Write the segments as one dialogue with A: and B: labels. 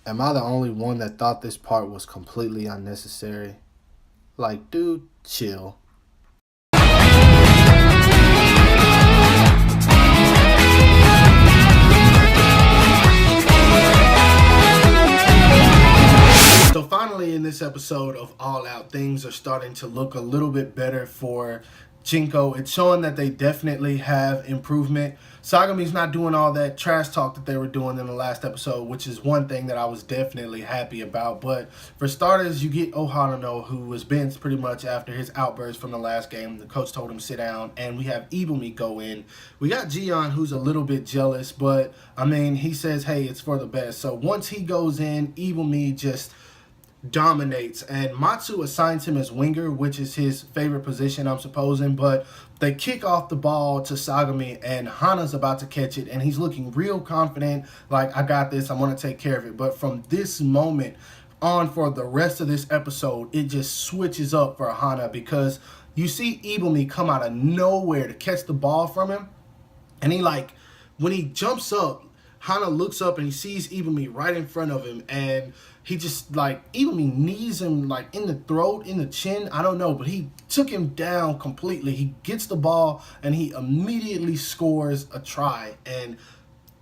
A: Am I the only one that thought this part was completely unnecessary? Like, dude, chill. So finally in this episode of All Out, things are starting to look a little bit better for Jinko. It's showing that they definitely have improvement. Sagami's not doing all that trash talk that they were doing in the last episode, which is one thing that I was definitely happy about. But for starters, you get Ohanano, who was benched pretty much after his outburst from the last game. The coach told him sit down, and we have Ebumi go in. We got Gion, who's a little bit jealous, but I mean, he says, hey, it's for the best. So once he goes in, Ebumi just dominates, and Matsu assigns him as winger, which is his favorite position, I'm supposing. But they kick off the ball to Sagami, and Hana's about to catch it, and he's looking real confident, like, I got this, I'm going to take care of it. But from this moment on, for the rest of this episode, it just switches up for Hana, because you see Ebumi come out of nowhere to catch the ball from him, and he, like, when he jumps up, Hana looks up and he sees Ebumi right in front of him, and he just, like, Ebumi knees him, like, in the throat, in the chin, I don't know, but he took him down completely. He gets the ball, and he immediately scores a try, and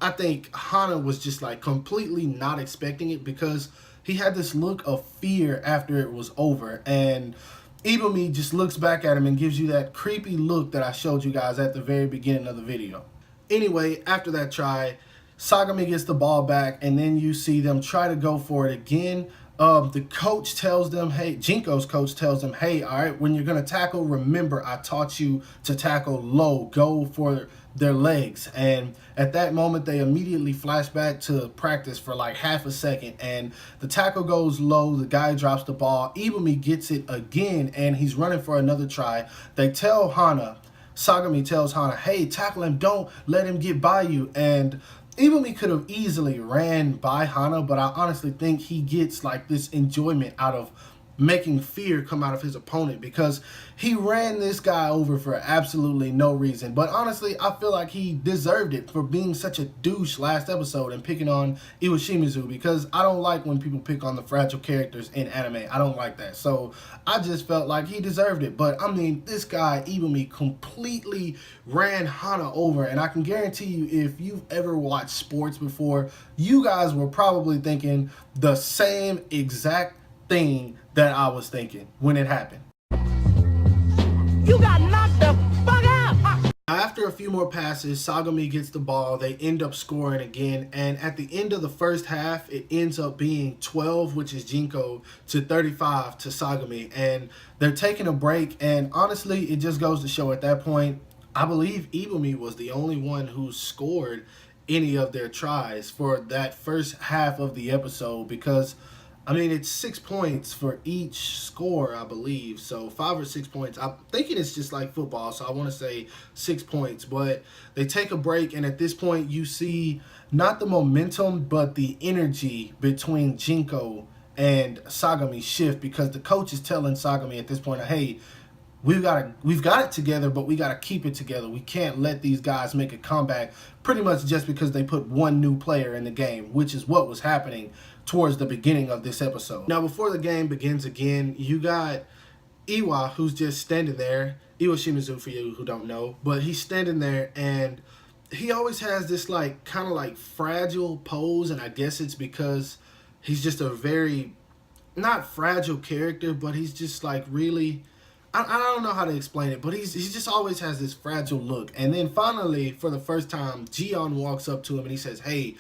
A: I think Hana was just, like, completely not expecting it, because he had this look of fear after it was over, and Ebumi just looks back at him and gives you that creepy look that I showed you guys at the very beginning of the video. Anyway, after that try, Sagami gets the ball back, and then you see them try to go for it again. The coach tells them, hey, Jinko's coach tells them, hey, all right, when you're going to tackle, remember, I taught you to tackle low, go for their legs. And at that moment, they immediately flash back to practice for like half a second, and the tackle goes low, the guy drops the ball, Ebumi gets it again, and he's running for another try. They tell Hana, Sagami tells Hana, hey, tackle him, don't let him get by you. And Ebumi could have easily ran by Hana, but I honestly think he gets like this enjoyment out of making fear come out of his opponent, because he ran this guy over for absolutely no reason. But honestly, I feel like he deserved it for being such a douche last episode and picking on Iwashimizu, because I don't like when people pick on the fragile characters in anime. I don't like that. So I just felt like he deserved it. But I mean, this guy Ebumi completely ran Hana over, and I can guarantee you, if you've ever watched sports before, you guys were probably thinking the same exact thing that I was thinking when it happened.
B: You got knocked the fuck out!
A: After a few more passes, Sagami gets the ball. They end up scoring again, and at the end of the first half, it ends up being 12, which is Jinko, to 35 to Sagami, and they're taking a break. And honestly, it just goes to show at that point, I believe Ebumi was the only one who scored any of their tries for that first half of the episode, because I mean, it's 6 points for each score, I believe. So 5 or 6 points. I'm thinking it's just like football, so I want to say 6 points. But they take a break, and at this point, you see not the momentum, but the energy between Jinko and Sagami shift, because the coach is telling Sagami at this point, hey, we've got it together, but we got to keep it together. We can't let these guys make a comeback pretty much just because they put one new player in the game, which is what was happening towards the beginning of this episode. Now, before the game begins again, you got Iwa, who's just standing there. Iwa Shimizu, for you who don't know, but he's standing there, and he always has this like kind of like fragile pose, and I guess it's because he's just a very not fragile character, but he's just like really, I don't know how to explain it, but he just always has this fragile look. And then finally, for the first time, Gion walks up to him and he says, hey,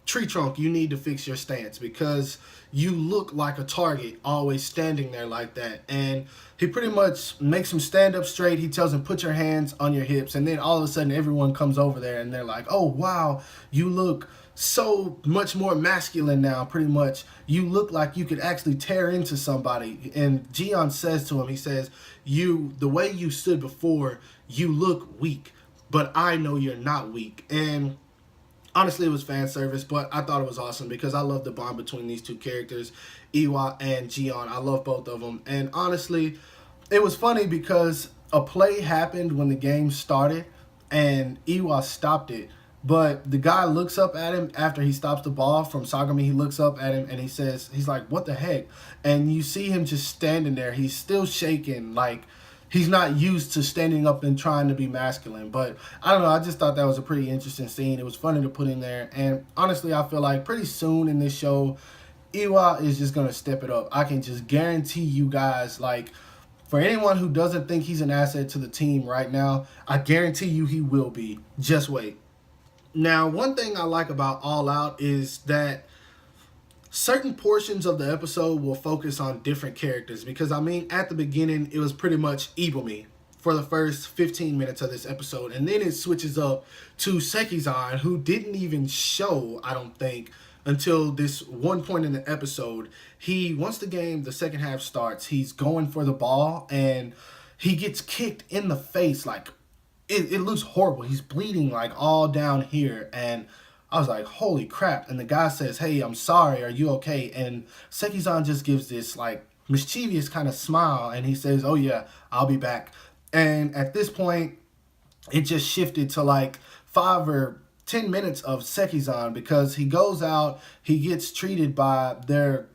A: Tree Trunk, you need to fix your stance, because you look like a target always standing there like that. And he pretty much makes him stand up straight. He tells him, put your hands on your hips. And then all of a sudden everyone comes over there and they're like, oh, wow, you look so much more masculine now, pretty much. You look like you could actually tear into somebody. And Gion says to him, he says, the way you stood before, you look weak, but I know you're not weak. And honestly, it was fan service, but I thought it was awesome because I love the bond between these two characters, Iwa and Gion. I love both of them. And honestly, it was funny because a play happened when the game started and Iwa stopped it. But the guy looks up at him after he stops the ball from Sagami. He looks up at him and he says, he's like, what the heck? And you see him just standing there. He's still shaking, like he's not used to standing up and trying to be masculine. But I don't know. I just thought that was a pretty interesting scene. It was funny to put in there. And honestly, I feel like pretty soon in this show, Iwa is just going to step it up. I can just guarantee you guys, like, for anyone who doesn't think he's an asset to the team right now, I guarantee you he will be. Just wait. Now, one thing I like about All Out is that certain portions of the episode will focus on different characters. Because, I mean, at the beginning, it was pretty much Ebumi for the first 15 minutes of this episode. And then it switches up to Sekizan, who didn't even show, I don't think, until this one point in the episode. Once the second half starts, he's going for the ball, and he gets kicked in the face, like, it looks horrible. He's bleeding like all down here. And I was like, holy crap. And the guy says, hey, I'm sorry. Are you okay? And Sekizan just gives this like mischievous kind of smile. And he says, oh yeah, I'll be back. And at this point, it just shifted to like 5 or 10 minutes of Sekizan, because he goes out, he gets treated by the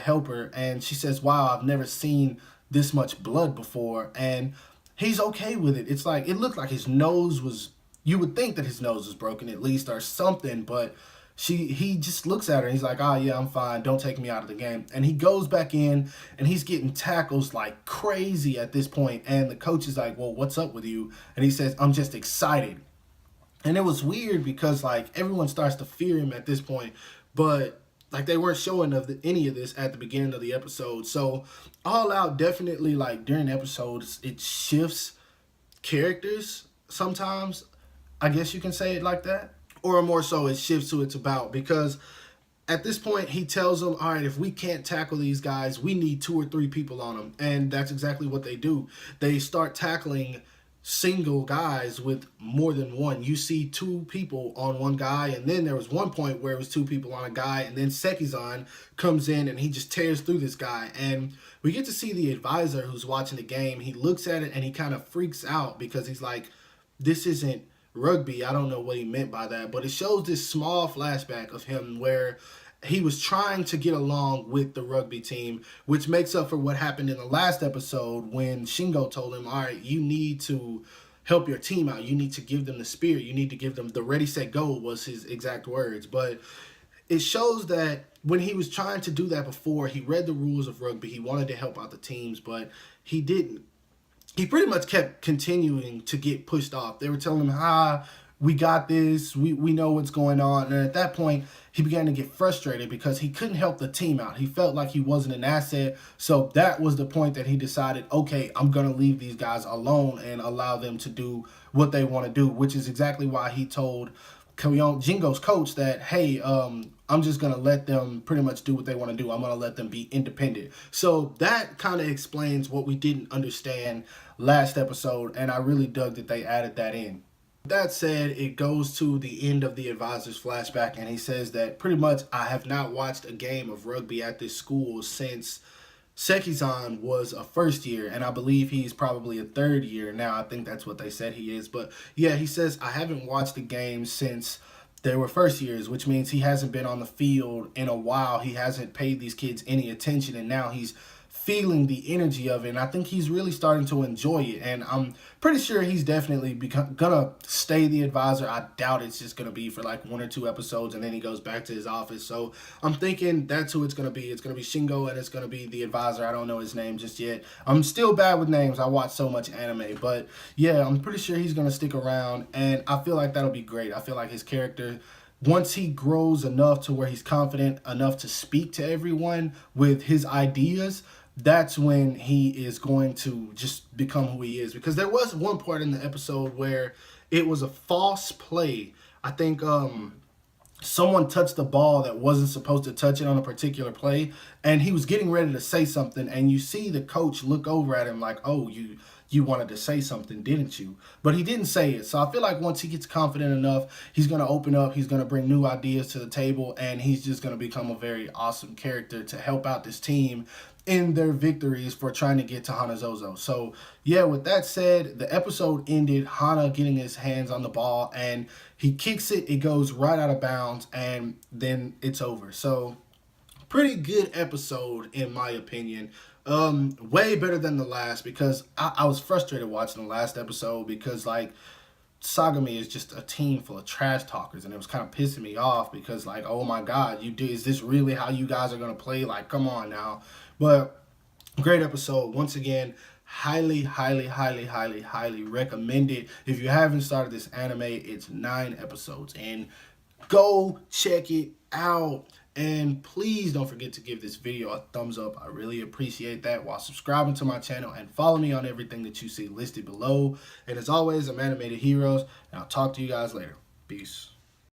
A: helper. And she says, wow, I've never seen this much blood before. And he's okay with it. It's like, it looked like his nose was, you would think that his nose was broken at least or something, but he just looks at her and he's like, oh yeah, I'm fine. Don't take me out of the game. And he goes back in and he's getting tackles like crazy at this point. And the coach is like, well, what's up with you? And he says, I'm just excited. And it was weird because like everyone starts to fear him at this point, but like they weren't showing any of this at the beginning of the episode. So All Out definitely, like, during episodes, it shifts characters sometimes. I guess you can say it like that. Or more so, it shifts who it's about. Because at this point, he tells them, all right, if we can't tackle these guys, we need 2 or 3 people on them. And that's exactly what they do. They start tackling single guys with more than one. You see 2 people on one guy, and then there was one point where it was 2 people on a guy, and then Sekizan comes in and he just tears through this guy. And we get to see the advisor who's watching the game. He looks at it and he kind of freaks out because he's like, this isn't rugby. I don't know what he meant by that, but it shows this small flashback of him where he was trying to get along with the rugby team, which makes up for what happened in the last episode when Shingo told him, all right, you need to help your team out. You need to give them the spirit. You need to give them the ready, set, go was his exact words. But it shows that when he was trying to do that before, he read the rules of rugby. He wanted to help out the teams, but he didn't. He pretty much kept continuing to get pushed off. They were telling him, we got this, we know what's going on. And at that point, he began to get frustrated because he couldn't help the team out. He felt like he wasn't an asset. So that was the point that he decided, okay, I'm going to leave these guys alone and allow them to do what they want to do, which is exactly why he told Jingo's coach that, hey, I'm just going to let them pretty much do what they want to do. I'm going to let them be independent. So that kind of explains what we didn't understand last episode, and I really dug that they added that in. That said, it goes to the end of the advisor's flashback, and he says that pretty much I have not watched a game of rugby at this school since Sekizan was a first year, and I believe he's probably a third year now. I think that's what they said he is. But yeah, he says, I haven't watched a game since they were first years, which means he hasn't been on the field in a while. He hasn't paid these kids any attention, and now he's feeling the energy of it, and I think he's really starting to enjoy it, and I'm pretty sure he's definitely gonna stay the advisor. I doubt it's just gonna be for like 1 or 2 episodes and then he goes back to his office. So I'm thinking that's who it's gonna be. It's gonna be Shingo and it's gonna be the advisor. I don't know his name just yet. I'm still bad with names. I watch so much anime, but yeah, I'm pretty sure he's gonna stick around, and I feel like that'll be great. I feel like his character, once he grows enough to where he's confident enough to speak to everyone with his ideas, that's when he is going to just become who he is. Because there was one part in the episode where it was a false play. I think someone touched the ball that wasn't supposed to touch it on a particular play, and he was getting ready to say something, and you see the coach look over at him like, oh, you you wanted to say something, didn't you? But he didn't say it. So I feel like once he gets confident enough, he's going to open up, he's going to bring new ideas to the table, and he's just going to become a very awesome character to help out this team in their victories for trying to get to Hanazozo. So yeah, with that said, the episode ended Hana getting his hands on the ball, and he kicks it, it goes right out of bounds, and then it's over. So pretty good episode in my opinion. Way better than the last, because I was frustrated watching the last episode because like Sagami is just a team full of trash talkers, and it was kind of pissing me off because like, oh my god, is this really how you guys are gonna play? Like, come on now. But great episode once again. Highly, highly, highly, highly, highly recommended. If you haven't started this anime, it's 9 episodes, and go check it out. And please don't forget to give this video a thumbs up. I really appreciate that, while subscribing to my channel and follow me on everything that you see listed below. And as always, I'm Animated Heroes, and I'll talk to you guys later. Peace.